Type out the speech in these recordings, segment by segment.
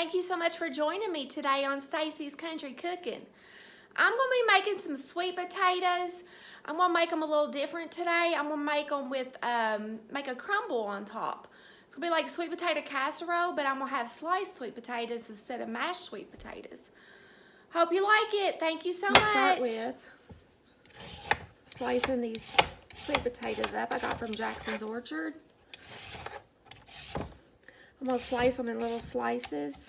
Thank you so much for joining me today on Stacy's Country Cooking. I'm going to be making some sweet potatoes. I'm going to make them a little different today. I'm going to make them with, make a crumble on top. It's going to be like sweet potato casserole, but I'm going to have sliced sweet potatoes instead of mashed sweet potatoes. Hope you like it. Thank you so much. Start with slicing these sweet potatoes up I got from Jackson's Orchard. I'm going to slice them in little slices.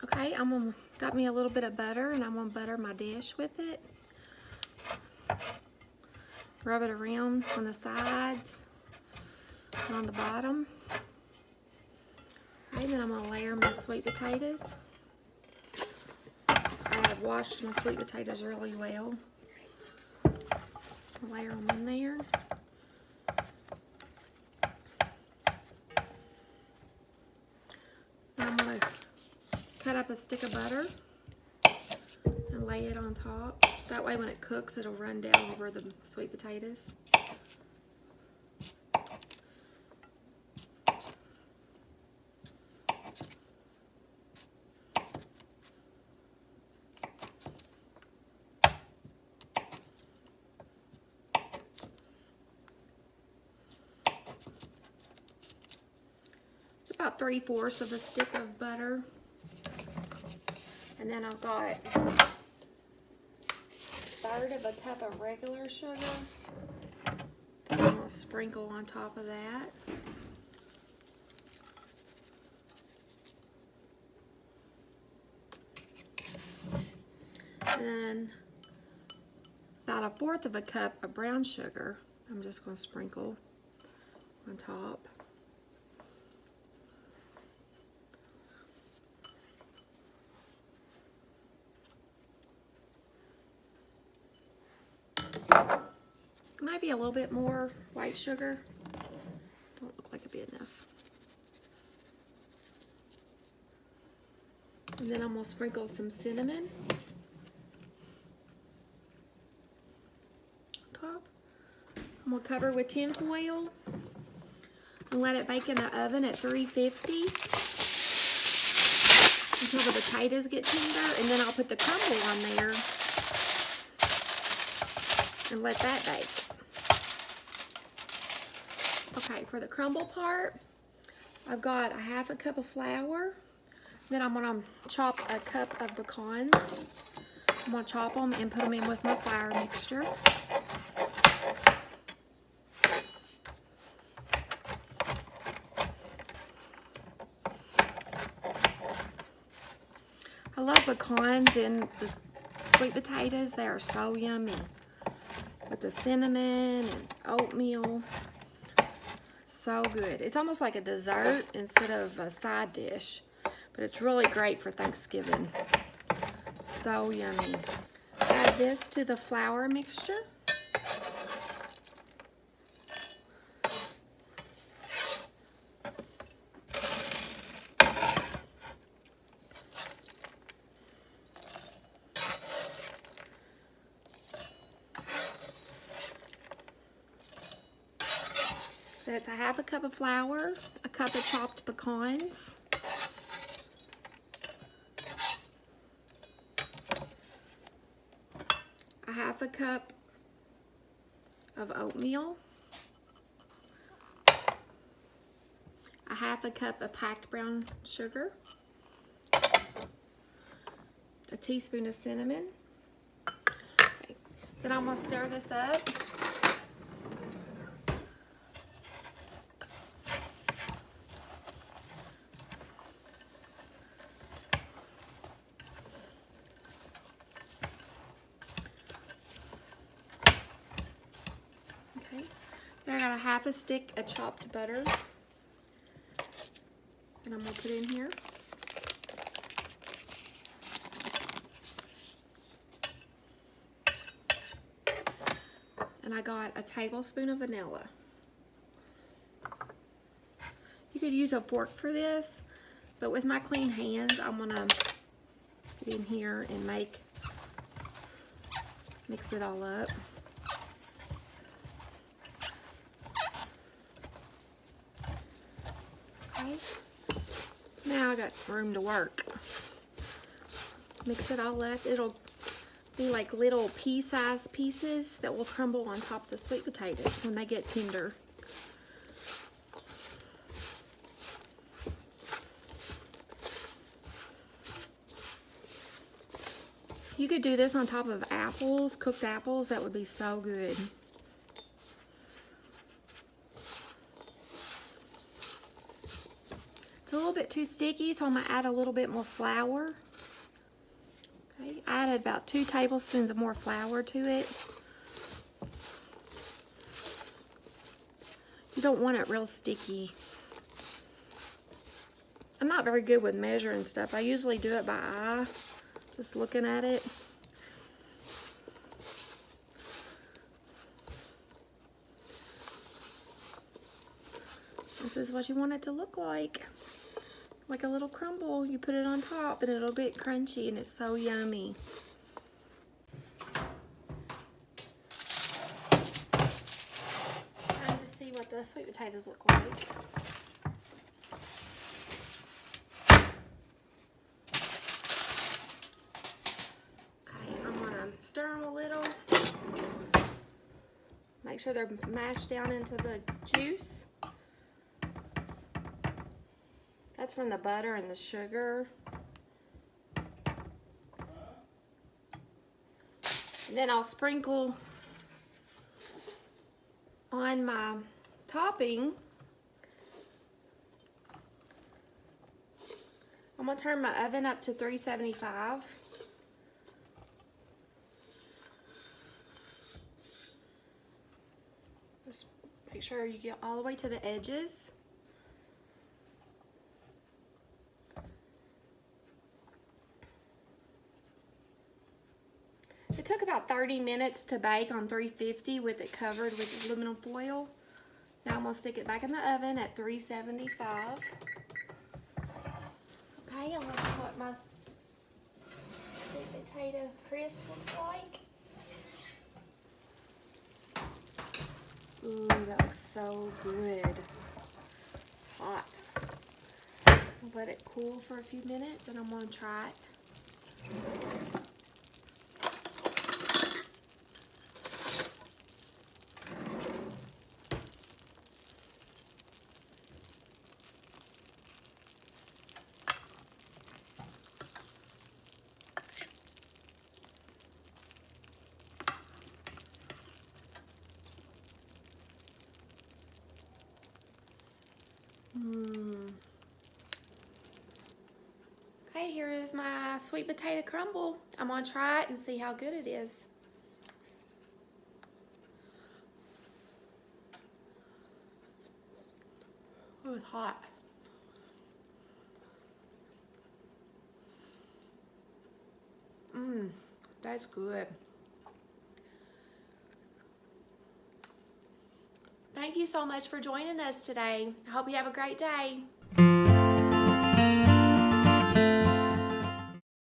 Okay, got me a little bit of butter, and I'm gonna butter my dish with it. Rub it around on the sides and on the bottom. Okay, then I'm gonna layer my sweet potatoes. I have washed my sweet potatoes really well. I'll layer them in there. Now I'm gonna cut up a stick of butter and lay it on top. That way when it cooks, it'll run down over the sweet potatoes. It's about 3/4 of a stick of butter. And then I've got 1/3 of a cup of regular sugar. And I'm going to sprinkle on top of that. And then about 1/4 of a cup of brown sugar. I'm just going to sprinkle on top. Maybe a little bit more white sugar. Don't look like it'd be enough. And then I'm gonna sprinkle some cinnamon on top. I'm gonna cover with tin foil and let it bake in the oven at 350 until the potatoes get tender, and then I'll put the crumble on there and let that bake. Okay, for the crumble part, I've got 1/2 cup of flour. Then I'm gonna chop a cup of pecans. I'm gonna chop them and put them in with my flour mixture. I love pecans in the sweet potatoes. They are so yummy. With the cinnamon and oatmeal. So good. It's almost like a dessert instead of a side dish, but it's really great for Thanksgiving. So yummy. Add this to the flour mixture. That's 1/2 cup of flour, a cup of chopped pecans, a 1/2 cup of oatmeal, a 1/2 cup of packed brown sugar, a teaspoon of cinnamon. Okay. Then I'm going to stir this up. I got 1/2 stick of chopped butter, and I'm going to put in here. and I got a tablespoon of vanilla. You could use a fork for this, but with my clean hands, I'm gonna get in here and mix it all up. Okay. Now I got room to work. Mix it all up. It'll be like little pea-sized pieces that will crumble on top of the sweet potatoes when they get tender. You could do this on top of apples, cooked apples. That would be so good. It's a little bit too sticky, so I'm going to add a little bit more flour. Okay, I added about 2 tablespoons of more flour to it. You don't want it real sticky. I'm not very good with measuring stuff. I usually do it by eye, just looking at it. This is what you want it to look like a little crumble. You put it on top and it'll get crunchy and it's so yummy. Time to see what the sweet potatoes look like. Okay, I'm gonna stir them a little. Make sure they're mashed down into the juice. That's from the butter and the sugar. And then I'll sprinkle on my topping. I'm gonna turn my oven up to 375. Just make sure you get all the way to the edges. It took about 30 minutes to bake on 350 with it covered with aluminum foil. Now I'm going to stick it back in the oven at 375. Okay, I'm going to see what my sweet potato crisp looks like. Ooh, that looks so good. It's hot. I'll let it cool for a few minutes and I'm going to try it. Okay, here is my sweet potato crumble. I'm gonna try it and see how good it is. Oh, it's hot. That's good. Thank you so much for joining us today. I hope you have a great day.